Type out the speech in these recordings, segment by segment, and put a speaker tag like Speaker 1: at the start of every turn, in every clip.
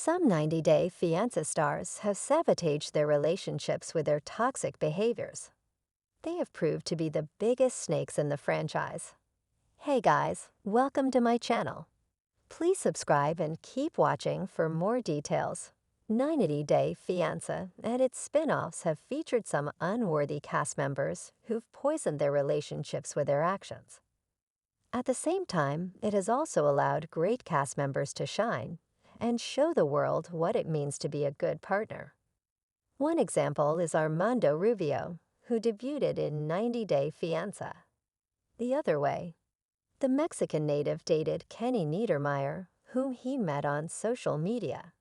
Speaker 1: Some 90-day fiancé stars have sabotaged their relationships with their toxic behaviors. They have proved to be the biggest snakes in the franchise. Hey guys, welcome to my channel. Please subscribe and keep watching for more details. 90-Day Fiancé and its spin-offs have featured some unworthy cast members who've poisoned their relationships with their actions. At the same time, it has also allowed great cast members to shine and show the world what it means to be a good partner. One example is Armando Rubio, who debuted in 90-Day Fiancé. The other way, the Mexican native dated Kenny Niedermeyer, whom he met on social media.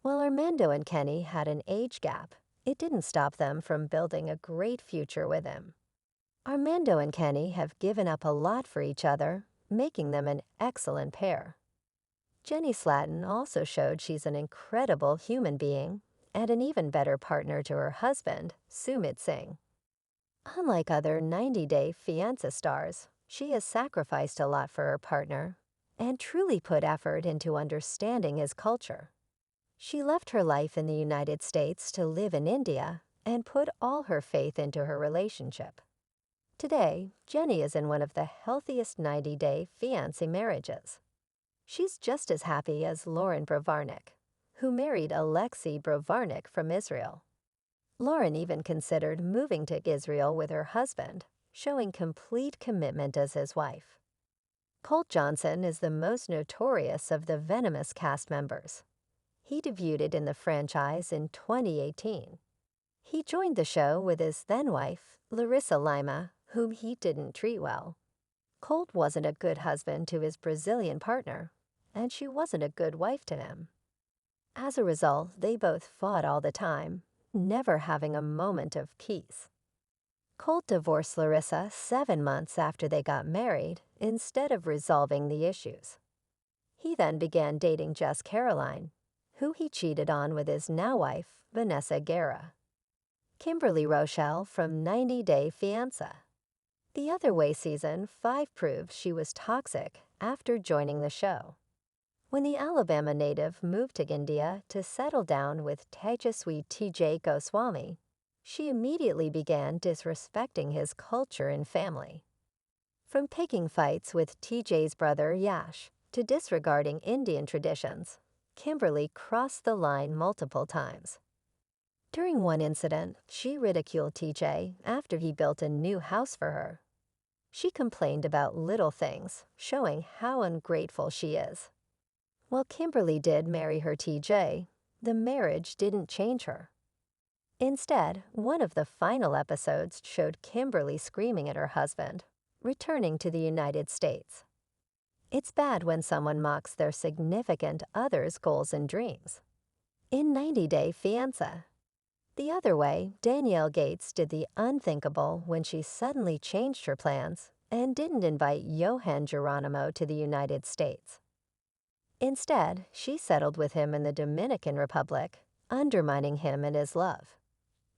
Speaker 1: While Armando and Kenny had an age gap, it didn't stop them from building a great future with him. Armando and Kenny have given up a lot for each other, making them an excellent pair. Jenny Slatten also showed she's an incredible human being and an even better partner to her husband, Sumit Singh. Unlike other 90-Day Fiancé stars, she has sacrificed a lot for her partner and truly put effort into understanding his culture. She left her life in the United States to live in India and put all her faith into her relationship. Today, Jenny is in one of the healthiest 90-Day Fiancé marriages. She's just as happy as Lauren Bravarnik, who married Alexei Bravarnik from Israel. Lauren even considered moving to Israel with her husband, showing complete commitment as his wife. Colt Johnson is the most notorious of the Venomous cast members. He debuted in the franchise in 2018. He joined the show with his then-wife, Larissa Lima, whom he didn't treat well. Colt wasn't a good husband to his Brazilian partner, and she wasn't a good wife to him. As a result, they both fought all the time, never having a moment of peace. Colt divorced Larissa 7 months after they got married instead of resolving the issues. He then began dating Jess Caroline, who he cheated on with his now-wife, Vanessa Guerra. Kimberly Rochelle from 90-Day Fiancé. The Other Way Season 5 proved she was toxic after joining the show. When the Alabama native moved to India to settle down with Tejaswi T.J. Goswami, she immediately began disrespecting his culture and family. From picking fights with T.J.'s brother Yash to disregarding Indian traditions, Kimberly crossed the line multiple times. During one incident, she ridiculed T.J. after he built a new house for her. She complained about little things, showing how ungrateful she is. While Kimberly did marry her T.J., the marriage didn't change her. Instead, one of the final episodes showed Kimberly screaming at her husband, returning to the United States. It's bad when someone mocks their significant other's goals and dreams. In 90-Day Fiancé. The other way, Danielle Gates did the unthinkable when she suddenly changed her plans and didn't invite Johan Geronimo to the United States. Instead, she settled with him in the Dominican Republic, undermining him and his love.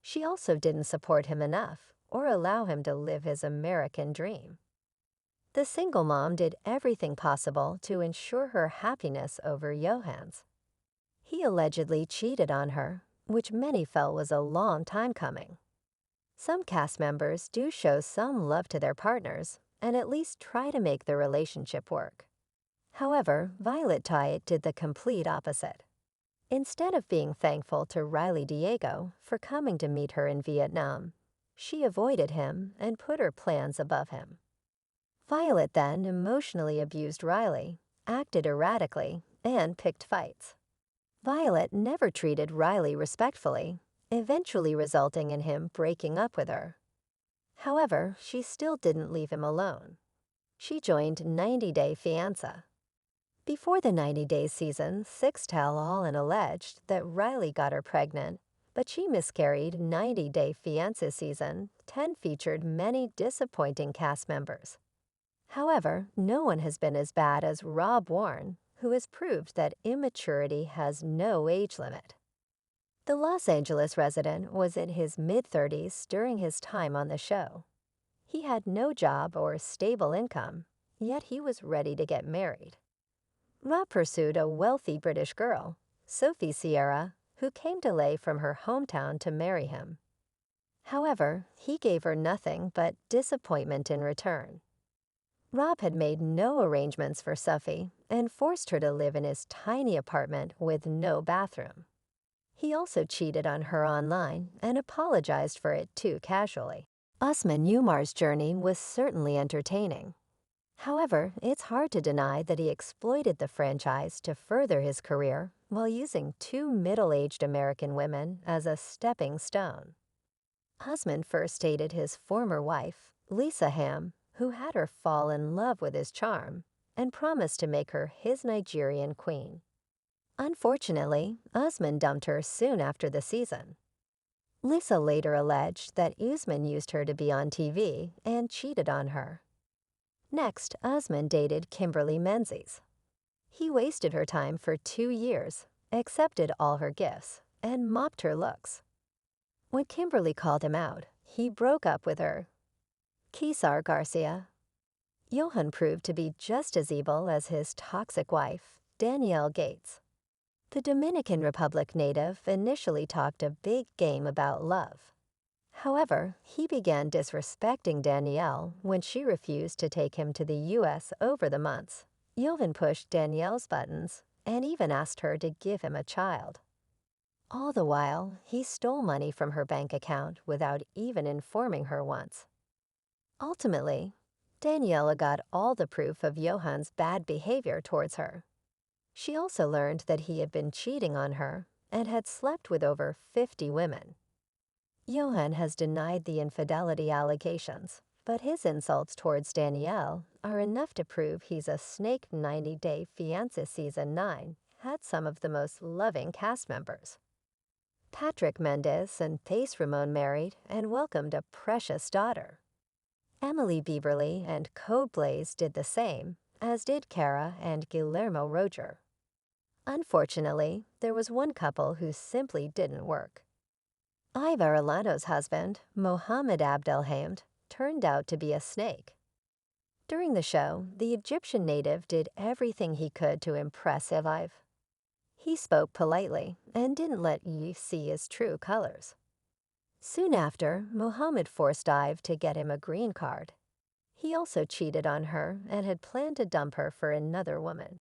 Speaker 1: She also didn't support him enough or allow him to live his American dream. The single mom did everything possible to ensure her happiness over Johan's. He allegedly cheated on her, which many felt was a long time coming. Some cast members do show some love to their partners and at least try to make the relationship work. However, Violet Tyatt did the complete opposite. Instead of being thankful to Riley Diego for coming to meet her in Vietnam, she avoided him and put her plans above him. Violet then emotionally abused Riley, acted erratically, and picked fights. Violet never treated Riley respectfully, eventually resulting in him breaking up with her. However, she still didn't leave him alone. She joined 90-Day Fiancé. Before the 90-Day season, 6 tell all and alleged that Riley got her pregnant, but she miscarried. 90-Day Fiancé season 10 featured many disappointing cast members. However, no one has been as bad as Rob Warren, who has proved that immaturity has no age limit. The Los Angeles resident was in his mid-30s during his time on the show. He had no job or stable income, yet he was ready to get married. Rob pursued a wealthy British girl, Sophie Sierra, who came to Lay from her hometown to marry him. However, he gave her nothing but disappointment in return. Rob had made no arrangements for Sophie and forced her to live in his tiny apartment with no bathroom. He also cheated on her online and apologized for it too casually. Usman Umar's journey was certainly entertaining. However, it's hard to deny that he exploited the franchise to further his career while using two middle-aged American women as a stepping stone. Usman first dated his former wife, Lisa Ham, who had her fall in love with his charm and promised to make her his Nigerian queen. Unfortunately, Usman dumped her soon after the season. Lisa later alleged that Usman used her to be on TV and cheated on her. Next, Usman dated Kimberly Menzies. He wasted her time for 2 years, accepted all her gifts, and mocked her looks. When Kimberly called him out, he broke up with her. Kesar Garcia. Johan proved to be just as evil as his toxic wife, Danielle Gates. The Dominican Republic native initially talked a big game about love. However, he began disrespecting Danielle when she refused to take him to the U.S. over the months. Johan pushed Danielle's buttons and even asked her to give him a child. All the while, he stole money from her bank account without even informing her once. Ultimately, Daniela got all the proof of Johan's bad behavior towards her. She also learned that he had been cheating on her and had slept with over 50 women. Johan has denied the infidelity allegations, but his insults towards Danielle are enough to prove he's a snake. 90-Day Fiancé Season 9 had some of the most loving cast members. Patrick Mendez and Pace Ramon married and welcomed a precious daughter. Emily Bieberly and Code Blaze did the same, as did Cara and Guillermo Roger. Unfortunately, there was one couple who simply didn't work. Iva Arellano's husband, Mohammed Abdelhamid, turned out to be a snake. During the show, the Egyptian native did everything he could to impress Iva. He spoke politely and didn't let Eve see his true colors. Soon after, Mohammed forced Iva to get him a green card. He also cheated on her and had planned to dump her for another woman.